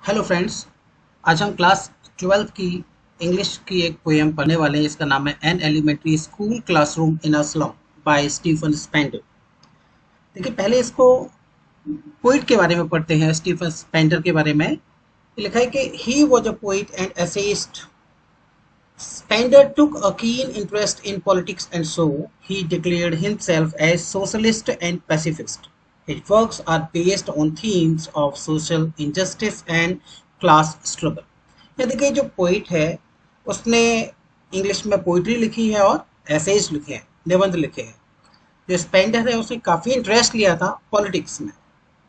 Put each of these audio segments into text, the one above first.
Hello friends. आज हम class 12 की इंग्लिश की एक पोएम पढ़ने वाले हैं। इसका नाम है an elementary school classroom in a slum by Stephen Spender. देखिए, पहले इसको पोइट के बारे में पढ़ते हैं। स्टीफन स्पेंडर के बारे में लिखा है कि he was a poet and essayist. Spender took a keen interest in politics, and so he declared himself as socialist and pacifist. His works are based on themes of social injustice and class struggle. ये देखिए, जो poet है उसने English में poetry लिखी है और essays लिखे हैं, निबंध लिखे हैं। जो स्पेंडर है उसने काफ़ी इंटरेस्ट लिया था पॉलिटिक्स में,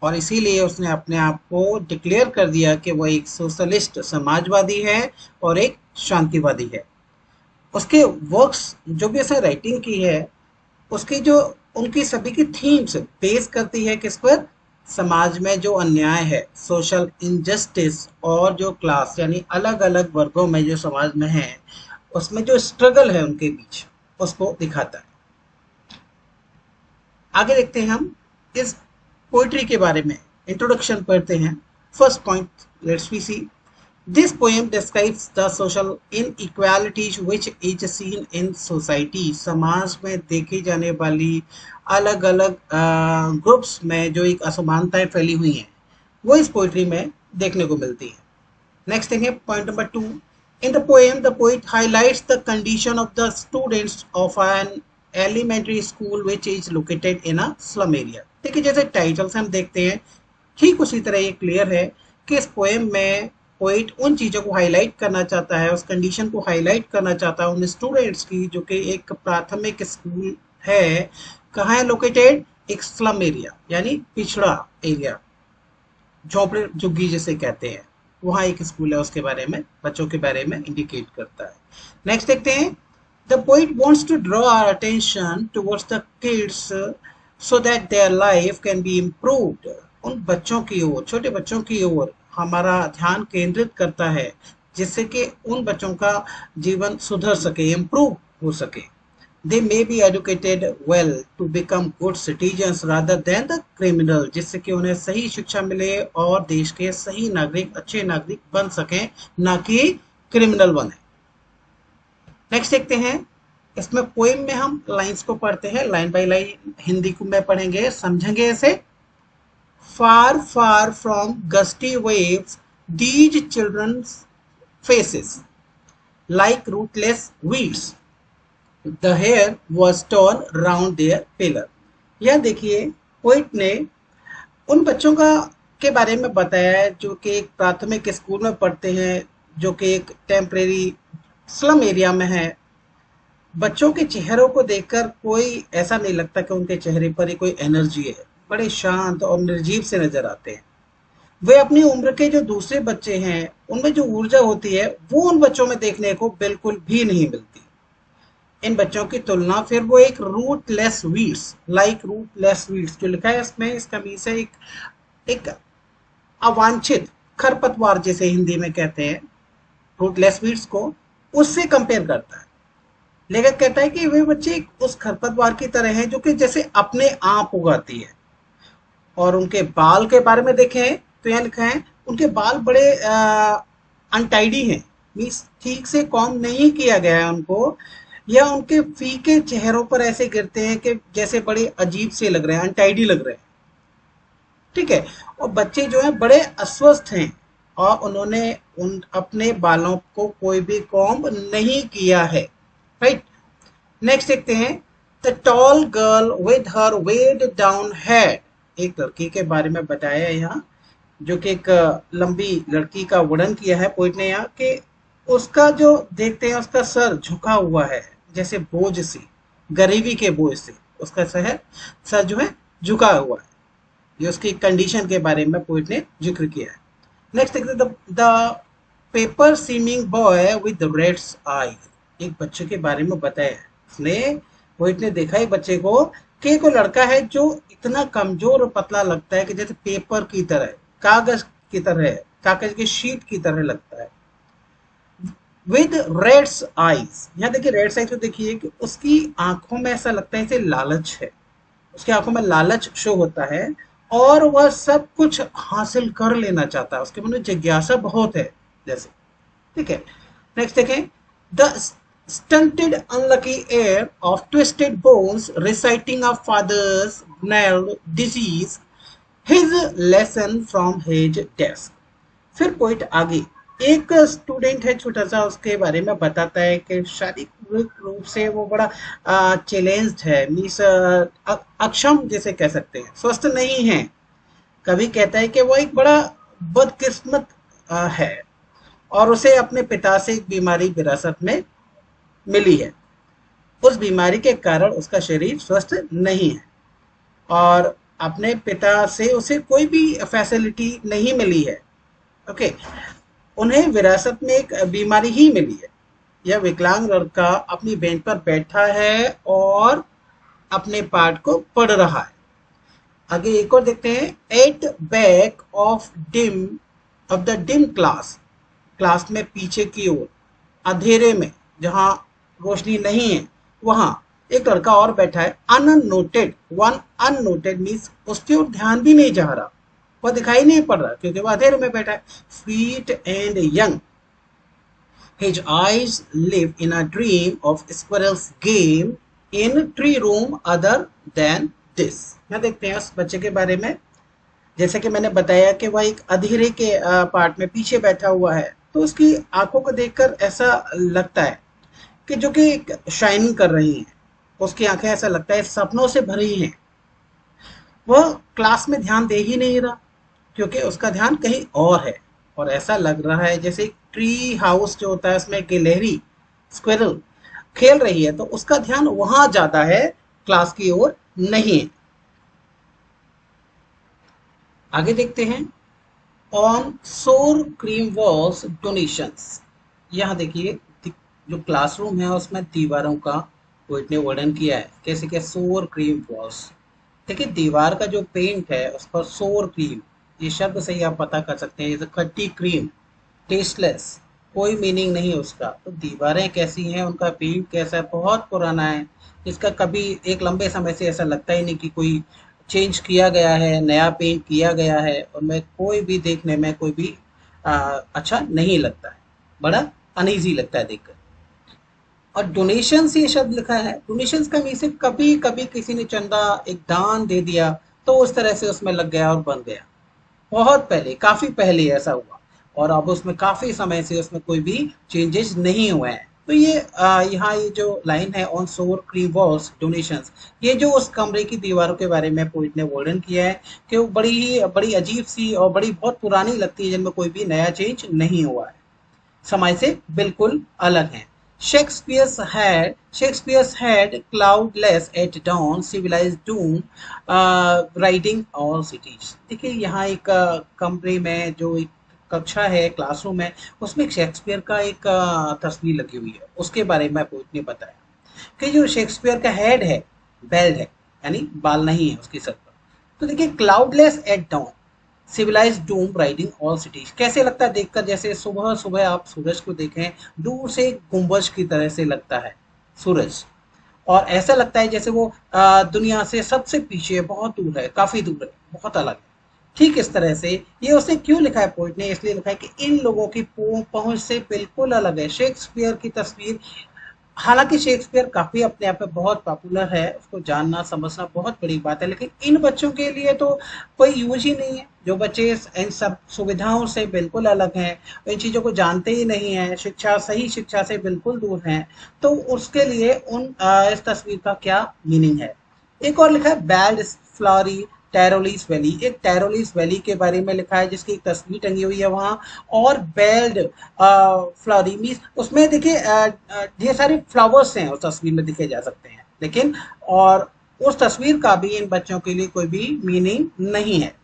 और इसीलिए उसने अपने आप को डिक्लेयर कर दिया कि वह एक सोशलिस्ट समाजवादी है और एक शांतिवादी है। उसके वर्क्स जो भी उसने राइटिंग की है, उसकी जो उनकी सभी की थीम्स बेस करती है किस पर? समाज में जो अन्याय है, सोशल इनजस्टिस, और जो क्लास यानी अलग अलग वर्गों में जो समाज में है उसमें जो स्ट्रगल है उनके बीच, उसको दिखाता है। आगे देखते हैं हम इस पोइट्री के बारे में। इंट्रोडक्शन पढ़ते हैं। First point, let's we see. This poem describes the social inequalities which is seen in society. समाज में देखी जाने वाली अलग अलग ग्रुप्स में जो एक असमानताएं फैली हुई हैं, वो इस पोइट्री में देखने को मिलती है। नेक्स्ट थिंग है point number 2. In the poem, the poet highlights the condition of the students of an elementary school which is located in a slum area. देखिए, जैसे टाइटल से हम देखते हैं, ठीक उसी तरह ये क्लियर है कि इस पोएम में पोइट उन चीज़ों को हाईलाइट करना चाहता है, उस कंडीशन को हाईलाइट करना चाहता है उन स्टूडेंट्स की जो कि एक प्राथमिक स्कूल है। कहाँ है लोकेटेड? एक स्लम एरिया यानी पिछड़ा एरिया, झोपड़े झुग्गी जिसे कहते हैं, वहाँ एक स्कूल है। उसके बारे में, बच्चों के बारे में इंडिकेट करता है। नेक्स्ट देखते हैं. The poet wants to draw our attention towards the kids so that their life can be improved. उन बच्चों की ओर, छोटे बच्चों की ओर हमारा ध्यान केंद्रित करता है, जिससे कि उन बच्चों का जीवन सुधर सके, इम्प्रूव हो सके. They may be educated well to become good citizens rather than the criminal, जिससे कि उन्हें सही शिक्षा मिले और देश के सही नागरिक, अच्छे नागरिक बन सकें, ना कि क्रिमिनल बने. नेक्स्ट देखते हैं. इसमें पोएम में हम लाइंस को पढ़ते हैं, लाइन बाय लाइन हिंदी को में पढ़ेंगे, समझेंगे इसे. Far, far from gusty waves, these children's faces like rootless weeds. The hair was torn round their pillar. यह देखिए, पोइट ने उन बच्चों का के बारे में बताया है जो कि एक प्राथमिक स्कूल में पढ़ते हैं, जो कि एक टेम्परेरी स्लम एरिया में है. बच्चों के चेहरों को देखकर कोई ऐसा नहीं लगता कि उनके चेहरे पर ही कोई एनर्जी है. बड़े शांत और निर्जीव से नजर आते हैं. वे अपनी उम्र के जो दूसरे बच्चे हैं, उनमें जो ऊर्जा होती है वो उन बच्चों में देखने को बिल्कुल भी नहीं मिलती. इन बच्चों की तुलना फिर वो एक rootless weeds, like rootless weeds जो लिखा है इसमें, इसका मीन है एक अवांछित खरपतवार, जिसे हिंदी में कहते हैं रूटलेस वीड्स को, उससे कंपेयर करता है. लेखक कहता है कि वे बच्चे उस खरपतवार की तरह हैं जो कि जैसे अपने आप उगाती है. और उनके बाल के बारे में देखें तो यहाँ लिखा है उनके बाल बड़े अनटाइडी हैं, मीन्स ठीक से कॉम्ब नहीं किया गया है उनको, या उनके फीके चेहरों पर ऐसे गिरते हैं कि जैसे बड़े अजीब से लग रहे हैं, अनटाइडी लग रहे हैं. ठीक है. और बच्चे जो हैं बड़े अस्वस्थ हैं और उन्होंने उन अपने बालों को कोई भी कॉम्ब नहीं किया है. राइट. नेक्स्ट देखते हैं. The tall girl with her weighed down head. एक लड़की के बारे में बताया है यहाँ, जो कि एक लंबी लड़की का वर्णन किया है पोइट ने यहाँ, कि उसका जो देखते हैं उसका सर झुका हुआ है जैसे बोझ से, गरीबी के बोझ से उसका सर जो है झुका हुआ है. ये उसकी कंडीशन के बारे में पोइट ने जिक्र किया है. नेक्स्ट देखते हैं. The paper seeming boy with reds eye. एक बच्चे के बारे में बताया है उसने, पोइट ने देखा है बच्चे को कि कोई लड़का है जो इतना कमजोर और पतला लगता है कि जैसे पेपर की तरह, कागज की तरह, कागज की शीट की तरह लगता है. With reds eyes. यहाँ देखिए रेड्स आईज, तो देखिए कि उसकी आंखों में ऐसा लगता है जैसे लालच है, उसकी आंखों में लालच शो होता है. और वह सब कुछ हासिल कर लेना चाहता है, उसके मन में जिज्ञासा बहुत है जैसे। ठीक है, नेक्स्ट देखें, the stunted unlucky heir of twisted bones reciting a father's gnarled disease his lesson from his desk। फिर पॉइंट आगे, एक स्टूडेंट है छोटा सा, उसके बारे में बताता है कि शारीरिक रूप से वो बड़ा चैलेंज्ड है, मीन्स अक्षम जैसे कह सकते हैं, स्वस्थ नहीं है। कभी कहता है कि वो एक बड़ा बदकिस्मत है और उसे अपने पिता से एक बीमारी विरासत में मिली है। उस बीमारी के कारण उसका शरीर स्वस्थ नहीं है और अपने पिता से उसे कोई भी फैसिलिटी नहीं मिली है। ओके, उन्हें विरासत में एक बीमारी ही मिली है। यह विकलांग लड़का अपनी बेंच पर बैठा है और अपने पाठ को पढ़ रहा है। आगे एक और देखते हैं, at back of the dim class, class में पीछे की ओर अंधेरे में जहां रोशनी नहीं है वहां एक लड़का और बैठा है, अननोटेड। वन अननोटेड मीन्स उसकी ओर ध्यान भी नहीं जा रहा, वह दिखाई नहीं पड़ रहा क्योंकि वह अंधेरे में बैठा है। Sweet and young, his eyes live in a dream of squirrels game in tree room other than this। यहाँ देखते हैं उस बच्चे के बारे में, जैसे कि मैंने बताया कि वह एक अधेरे के पार्ट में पीछे बैठा हुआ है, तो उसकी आंखों को देखकर ऐसा लगता है कि जो कि शाइनिंग कर रही हैं, उसकी आंखें ऐसा लगता है सपनों से भरी हैं। वह क्लास में ध्यान दे ही नहीं रहा क्योंकि उसका ध्यान कहीं और है और ऐसा लग रहा है जैसे ट्री हाउस जो होता है उसमें गिलहरी स्क्विरल खेल रही है, तो उसका ध्यान वहां ज्यादा है, क्लास की ओर नहीं है। आगे देखते हैं, ऑन सोर क्रीम वॉल्स डोनेशंस। यहाँ देखिए जो क्लासरूम है उसमें दीवारों का पोइट ने वर्णन किया है, कैसे क्या सोर क्रीम वॉल्स। देखिए दीवार का जो पेंट है उस पर सोर क्रीम, ये शब्द से ही आप पता कर सकते हैं, जैसे खट्टी क्रीम, टेस्टलेस, कोई मीनिंग नहीं है उसका। तो दीवारें कैसी हैं, उनका पेंट कैसा है, बहुत पुराना है, जिसका कभी एक लंबे समय से ऐसा लगता ही नहीं कि कोई चेंज किया गया है, नया पेंट किया गया है, और मैं कोई भी देखने में कोई भी अच्छा नहीं लगता है, बड़ा अनईजी लगता है देखकर। और डोनेशंस ये शब्द लिखा है, डोनेशंस का मीनिंग कभी कभी किसी ने चंदा एक दान दे दिया तो उस तरह से उसमें लग गया और बन गया, बहुत पहले, काफी पहले ऐसा हुआ और अब उसमें काफी समय से उसमें कोई भी चेंजेस नहीं हुए हैं। तो ये यहाँ ये जो लाइन है, ऑन सोर क्रीम वॉल्स डोनेशंस, ये जो उस कमरे की दीवारों के बारे में पोइट ने वर्णन किया है कि वो बड़ी अजीब सी और बड़ी बहुत पुरानी लगती है, जिनमें कोई भी नया चेंज नहीं हुआ है, समय से बिल्कुल अलग है। Shakespeare's had cloudless at dawn, civilized doom, riding all cities। देखिए यहाँ एक कमरे में जो एक कक्षा है, क्लासरूम है, उसमें शेक्सपियर का एक तस्वीर लगी हुई है, उसके बारे में पोइट ने बताया कि जो शेक्सपियर का हेड है, बेल्ड है, यानी बाल नहीं है उसके सर पर। तो देखिए cloudless at dawn, civilize dome riding all cities, कैसे लगता है देखकर, जैसे सुबह सुबह आप सूरज को देखें, दूर से गुंबज की तरह से लगता है सूरज, और ऐसा लगता है जैसे वो दुनिया से सबसे पीछे, बहुत दूर है, काफी दूर है, बहुत अलग है। ठीक इस तरह से ये उसने क्यों लिखा है पोइट ने, इसलिए लिखा है कि इन लोगों की पहुंच से बिल्कुल अलग है शेक्सपियर की तस्वीर। हालांकि शेक्सपियर काफी अपने आप में बहुत पॉपुलर है, उसको जानना समझना बहुत बड़ी बात है, लेकिन इन बच्चों के लिए तो कोई यूज ही नहीं है, जो बच्चे इन सब सुविधाओं से बिल्कुल अलग हैं, इन चीजों को जानते ही नहीं है, सही शिक्षा से बिल्कुल दूर हैं, तो उसके लिए इस तस्वीर का क्या मीनिंग है। एक और लिखा है, बैल्ड फ्लॉरी टैरोलिस वैली, एक टैरोलिस वैली के बारे में लिखा है जिसकी एक तस्वीर टंगी हुई है वहां, और बेल्ड फ्लॉरी मीन्स उसमें देखिए ढेर सारे फ्लावर्स हैं उस तस्वीर में दिखे जा सकते हैं, लेकिन और उस तस्वीर का भी इन बच्चों के लिए कोई भी मीनिंग नहीं है।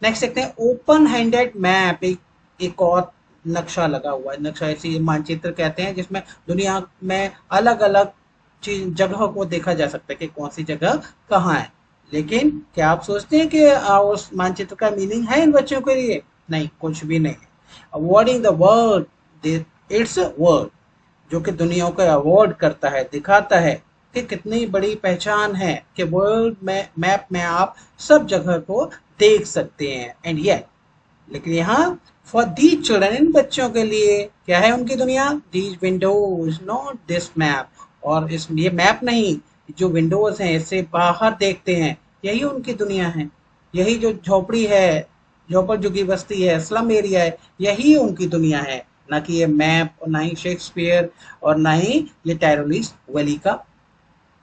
नेक्स्ट देखते हैं, ओपन हैंडेड मैप, एक और नक्शा लगा हुआ है, नक्शा ऐसी मानचित्र कहते हैं जिसमें दुनिया में अलग अलग चीज जगह को देखा जा सकता है कि कौन सी जगह कहाँ है। लेकिन क्या आप सोचते हैं कि उस मानचित्र का मीनिंग है इन बच्चों के लिए? नहीं, कुछ भी नहीं है। Awarding the world it's world, जो कि दुनिया को अवॉर्ड करता है, दिखाता है कि कितनी बड़ी पहचान है कि वर्ल्ड में मैप में आप सब जगह को देख सकते हैं। एंड ये लेकिन यहाँ फॉर दी चिल्ड्रन, इन बच्चों के लिए क्या है उनकी दुनिया, these Windows not this map, और इस ये मैप नहीं, जो विंडोज हैं इससे बाहर देखते हैं, यही उनकी दुनिया है। यही जो झोपड़ी है, झोपड़ झुग्गी बस्ती है, स्लम एरिया है, यही उनकी दुनिया है, ना कि ये मैप, और ना ही शेक्सपियर, और ना ही ये टायरोलिस वैली का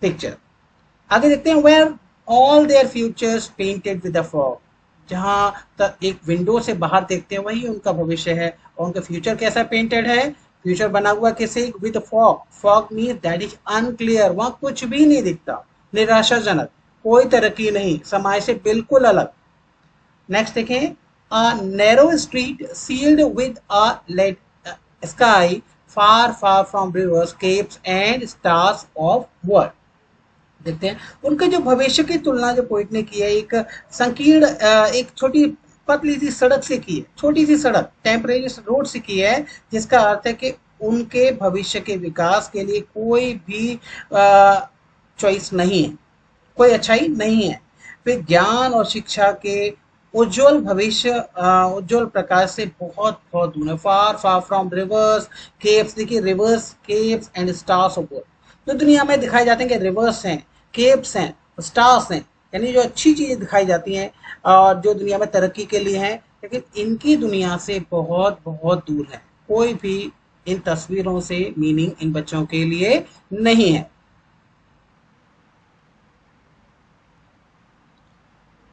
पिक्चर। आगे देखते हैं, where all their futures painted with the fog, जहां तक एक विंडो से बाहर देखते हैं वही उनका भविष्य है, और उनका फ्यूचर कैसा पेंटेड है, फ्यूचर बना हुआ किसे, with fog. Fog means that is unclear, वहां कुछ भी नहीं दिखता, निराशाजनक, कोई तरक्की नहीं, समाज से बिल्कुल अलग। नेक्स्ट देखें, a narrow street sealed with a lead sky far far from rivers, capes and stars of world. देखते हैं उनके जो भविष्य की तुलना जो पोइट ने की है, एक संकीर्ण एक छोटी पतली सी सड़क से की है, छोटी सी सड़क, टेम्परेरी रोड से की है, जिसका अर्थ है कि उनके भविष्य के विकास के लिए कोई भी चॉइस नहीं है, कोई अच्छाई नहीं है। वे ज्ञान और शिक्षा के उज्जवल भविष्य, उज्जवल प्रकाश से बहुत बहुत दूर है। फार फार फ्रॉम रिवर्स, केव्स, देखिए reverse, caves and stars of world. जो दुनिया में दिखाए जाते हैं कि रिवर्स हैं, केव्स हैं, स्टार्स हैं, यानी जो अच्छी चीजें दिखाई जाती हैं और जो दुनिया में तरक्की के लिए हैं, लेकिन इनकी दुनिया से बहुत बहुत दूर है। कोई भी इन तस्वीरों से मीनिंग इन बच्चों के लिए नहीं है।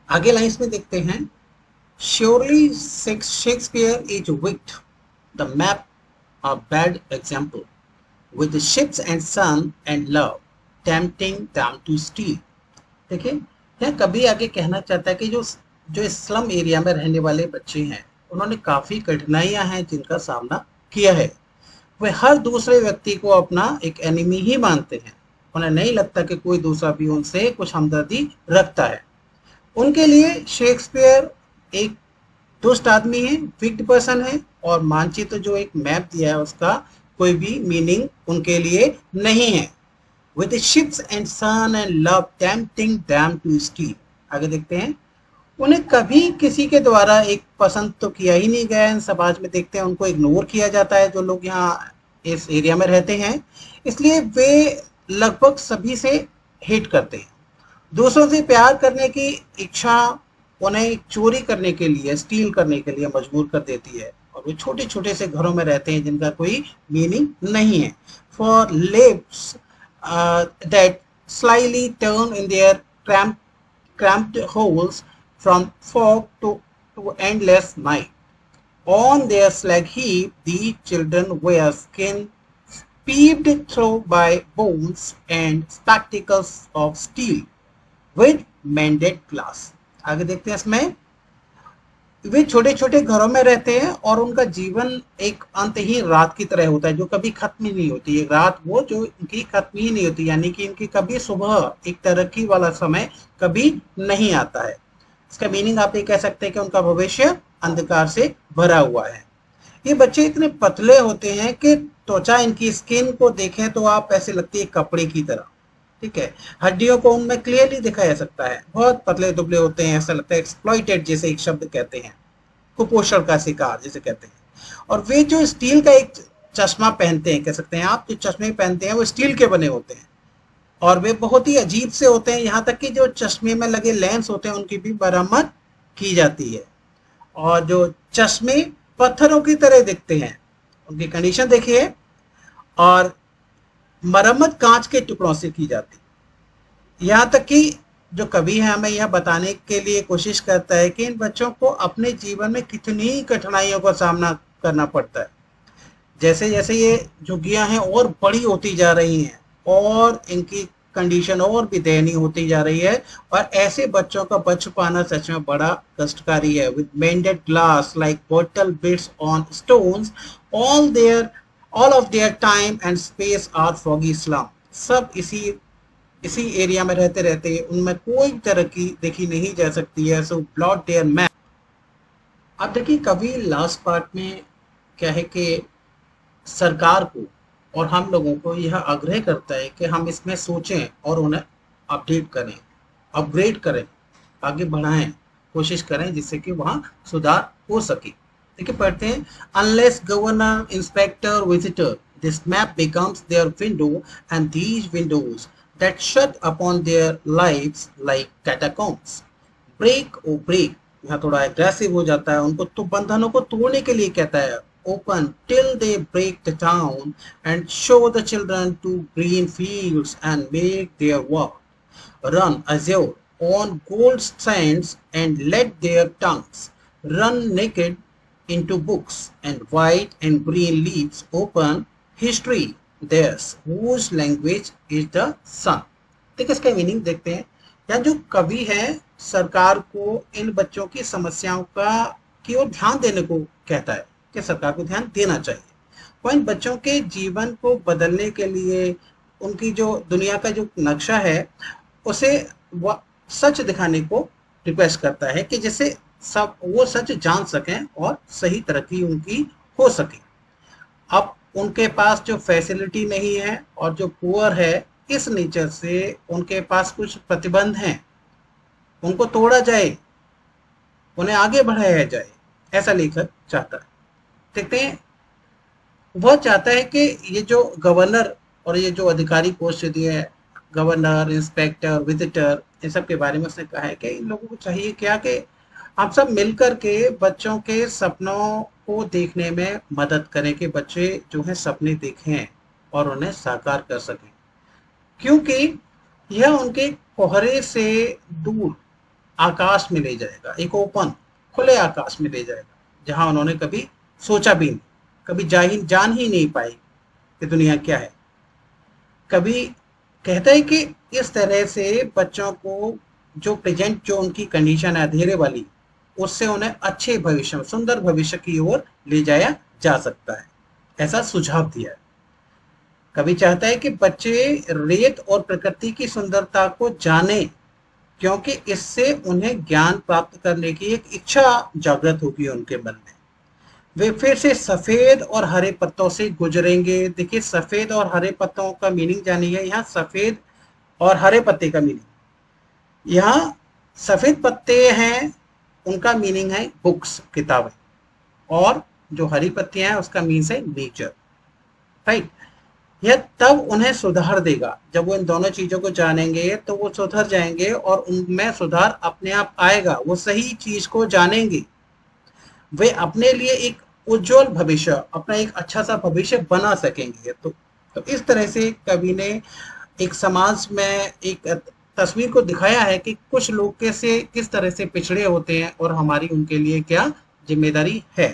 आगे लाइंस में देखते हैं, surely Shakespeare is wicked, the map a bad example, with the ships and sun and love tempting them to steal। देखिए यह कभी आगे कहना चाहता है कि जो जो स्लम एरिया में रहने वाले बच्चे हैं, उन्होंने काफ़ी कठिनाइयां हैं जिनका सामना किया है। वे हर दूसरे व्यक्ति को अपना एक एनिमी ही मानते हैं, उन्हें नहीं लगता कि कोई दूसरा भी उनसे कुछ हमदर्दी रखता है। उनके लिए शेक्सपियर एक दुष्ट आदमी है, विक्ड पर्सन है, और मानचित्र जो एक मैप दिया है उसका कोई भी मीनिंग उनके लिए नहीं है। With ships and sun and love tempting them to steal. आगे देखते हैं, उन्हें कभी किसी के द्वारा एक पसंद तो किया ही नहीं गया है। समाज में देखते हैं उनको इग्नोर किया जाता है, जो लोग यहाँ इस एरिया में रहते हैं, इसलिए वे लगभग सभी से हेट करते हैं। दूसरों से प्यार करने की इच्छा उन्हें चोरी करने के लिए, स्टील करने के लिए मजबूर कर देती है, और वे छोटे छोटे से घरों में रहते हैं जिनका कोई मीनिंग नहीं है। For lives that slyly turn in their cramped holes from fog to endless night. On their slag heap, the children wear skin peeped through by bones and spectacles of steel with mended glass। आगे देखते हैं, इसमें वे छोटे छोटे घरों में रहते हैं और उनका जीवन एक अंतहीन रात की तरह होता है, जो कभी खत्म ही नहीं होती। एक रात वो जो इनकी खत्म ही नहीं होती, यानी कि इनकी कभी सुबह, एक तरक्की वाला समय कभी नहीं आता है। इसका मीनिंग आप ये कह सकते हैं कि उनका भविष्य अंधकार से भरा हुआ है। ये बच्चे इतने पतले होते हैं कि त्वचा, इनकी स्किन को देखें तो आप ऐसे लगती है कपड़े की तरह, ठीक है। हड्डियों को उनमें क्लियरली दिखाया जा सकता है, बहुत पतले दुबले होते हैं, ऐसा लगता है एक्सप्लॉइटेड, जैसे एक शब्द कहते हैं, कुपोषण का शिकार जिसे कहते हैं। और वे जो स्टील का एक चश्मा पहनते हैं, कह सकते हैं आप, जो चश्मे पहनते हैं वो स्टील के बने होते हैं, और वे बहुत ही अजीब से होते हैं। यहाँ तक कि जो चश्मे में लगे लेंस होते हैं उनकी भी मरम्मत की जाती है, और जो चश्मे पत्थरों की तरह दिखते हैं, उनकी कंडीशन देखिए, और मरम्मत कांच के टुकड़ों से की जाती। यहाँ तक कि जो कवि है हमें यह बताने के लिए कोशिश करता है कि इन बच्चों को अपने जीवन में कितनी कठिनाइयों का सामना करना पड़ता है। जैसे जैसे ये झुग्गियां हैं और बड़ी होती जा रही हैं, और इनकी कंडीशन और भी दयनीय होती जा रही है, और ऐसे बच्चों का बच पाना सच में बड़ा कष्टकारी है। With mended glass like bottle bits on stones, all of their time and space are foggy slum. सब इसी एरिया में रहते रहते उनमें कोई तरक्की देखी नहीं जा सकती है। सो ब्लॉट देयर मैप। अब देखिए कवि लास्ट पार्ट में क्या है कि सरकार को और हम लोगों को यह आग्रह करता है कि हम इसमें सोचें और उन्हें अपडेट करें, अपग्रेड करें, आगे बढ़ाएं, कोशिश करें जिससे कि वहाँ सुधार हो सके। देखिए पढ़ते हैं, unless governor, inspector, visitor, this map becomes their window and these windows that shut upon their lives like catacombs. Break or break, यहाँ थोड़ा एग्रेसिव हो जाता है, उनको तो बंधनों को तोड़ने के लिए कहता है। Open till they break the town and show the children to green fields and make their work run azure on gold sands and let their tongues run naked into books and white and green leaves open history theirs whose language is the sun। देखिए इसका meaning देखते हैं। यहाँ जो कवि है सरकार को इन बच्चों की समस्याओं की ओर ध्यान देने को कहता है कि सरकार को ध्यान देना चाहिए। वो इन बच्चों के जीवन को बदलने के लिए उनकी जो दुनिया का जो नक्शा है उसे वो सच दिखाने को रिक्वेस्ट करता है कि जिससे सब वो सच जान सकें और सही तरक्की उनकी हो सके। अब उनके पास जो फैसिलिटी नहीं है और जो पुअर है, इस नेचर से उनके पास कुछ प्रतिबंध हैं, उनको तोड़ा जाए, उन्हें आगे बढ़ाया जाए, ऐसा लेखक चाहता है। देखते हैं, वह चाहता है कि ये जो गवर्नर और ये जो अधिकारी पोस्ट दिए है, गवर्नर, इंस्पेक्टर, विजिटर, इन सब के बारे में उसने कहा है कि इन लोगों को चाहिए क्या कि आप सब मिलकर के बच्चों के सपनों को देखने में मदद करें कि बच्चे जो है सपने देखें और उन्हें साकार कर सकें, क्योंकि यह उनके कोहरे से दूर आकाश में ले जाएगा, एक ओपन खुले आकाश में ले जाएगा जहां उन्होंने कभी सोचा भी नहीं, कभी जान ही नहीं पाई कि दुनिया क्या है। कभी कहता है कि इस तरह से बच्चों को जो प्रेजेंट जो उनकी कंडीशन है अंधेरे वाली, उससे उन्हें अच्छे भविष्य में, सुंदर भविष्य की ओर ले जाया जा सकता है, ऐसा सुझाव दिया है। कवि चाहता है कि बच्चे रेत और प्रकृति की सुंदरता को जाने, क्योंकि इससे उन्हें ज्ञान प्राप्त करने की एक इच्छा जागृत होगी उनके मन में। वे फिर से सफेद और हरे पत्तों से गुजरेंगे। देखिए सफेद और हरे पत्तों का मीनिंग जानिए। यहाँ सफेद और हरे पत्ते का मीनिंग, यहाँ सफेद पत्ते हैं उनका मीनिंग है बुक्स, किताबें, और जो हरी पत्तियां हैं उसका मीन्स है नेचर, राइट। यह तब उन्हें सुधार देगा, जब वो इन दोनों चीजों को जानेंगे तो वो सुधर जाएंगे और उनमें सुधार अपने आप आएगा, वो सही चीज को जानेंगे, वे अपने लिए एक उज्जवल भविष्य, अपना एक अच्छा सा भविष्य बना सकेंगे। तो इस तरह से कवि ने एक समाज में एक तस्वीर को दिखाया है कि कुछ लोग कैसे किस तरह से पिछड़े होते हैं और हमारी उनके लिए क्या जिम्मेदारी है।